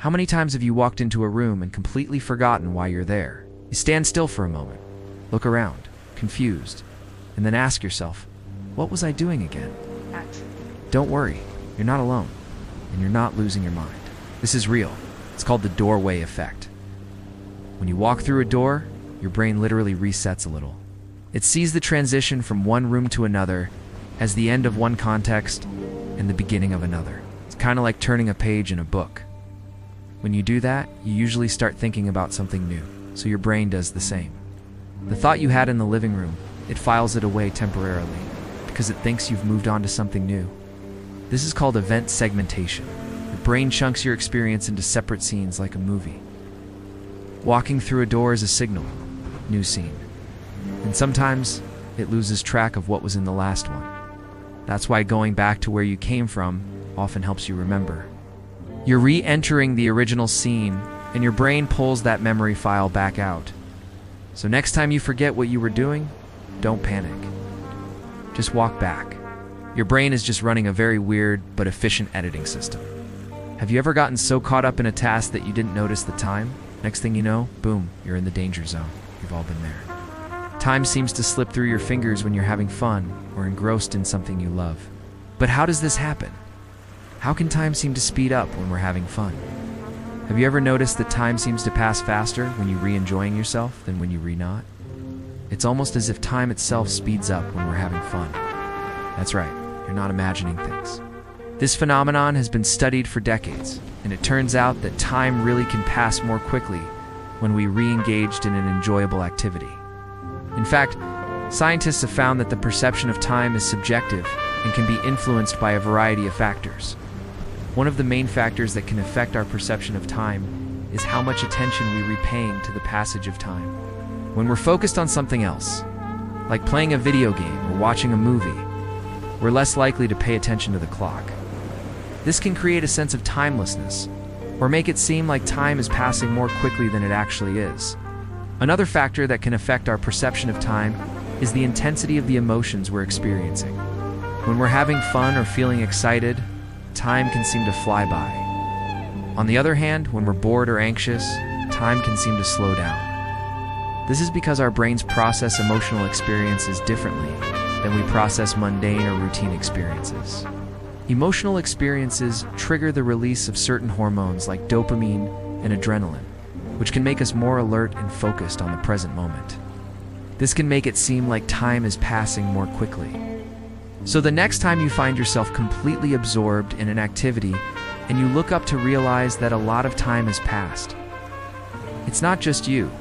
How many times have you walked into a room and completely forgotten why you're there? You stand still for a moment, look around, confused, and then ask yourself, what was I doing again? Don't worry, you're not alone, and you're not losing your mind. This is real. It's called the doorway effect. When you walk through a door, your brain literally resets a little. It sees the transition from one room to another as the end of one context and the beginning of another. It's kind of like turning a page in a book. When you do that, you usually start thinking about something new, so your brain does the same. The thought you had in the living room, it files it away temporarily because it thinks you've moved on to something new. This is called event segmentation. Your brain chunks your experience into separate scenes like a movie. Walking through a door is a signal, new scene. And sometimes it loses track of what was in the last one. That's why going back to where you came from often helps you remember. You're re-entering the original scene, and your brain pulls that memory file back out. So next time you forget what you were doing, don't panic. Just walk back. Your brain is just running a very weird but efficient editing system. Have you ever gotten so caught up in a task that you didn't notice the time? Next thing you know, boom, you're in the danger zone. We've all been there. Time seems to slip through your fingers when you're having fun or engrossed in something you love. But how does this happen? How can time seem to speed up when we're having fun? Have you ever noticed that time seems to pass faster when you re-enjoying yourself than when you re-not? It's almost as if time itself speeds up when we're having fun. That's right, you're not imagining things. This phenomenon has been studied for decades, and it turns out that time really can pass more quickly when we re-engaged in an enjoyable activity. In fact, scientists have found that the perception of time is subjective and can be influenced by a variety of factors. One of the main factors that can affect our perception of time is how much attention we repaying to the passage of time. When we're focused on something else, like playing a video game or watching a movie, we're less likely to pay attention to the clock. This can create a sense of timelessness, or make it seem like time is passing more quickly than it actually is. Another factor that can affect our perception of time is the intensity of the emotions we're experiencing. When we're having fun or feeling excited, time can seem to fly by. On the other hand, when we're bored or anxious, time can seem to slow down. This is because our brains process emotional experiences differently than we process mundane or routine experiences. Emotional experiences trigger the release of certain hormones like dopamine and adrenaline, which can make us more alert and focused on the present moment. This can make it seem like time is passing more quickly. So the next time you find yourself completely absorbed in an activity and you look up to realize that a lot of time has passed, it's not just you.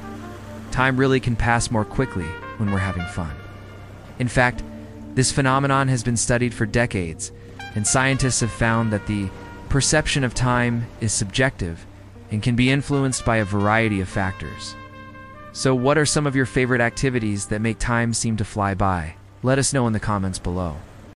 Time really can pass more quickly when we're having fun. In fact, this phenomenon has been studied for decades, and scientists have found that the perception of time is subjective and can be influenced by a variety of factors. So what are some of your favorite activities that make time seem to fly by? Let us know in the comments below.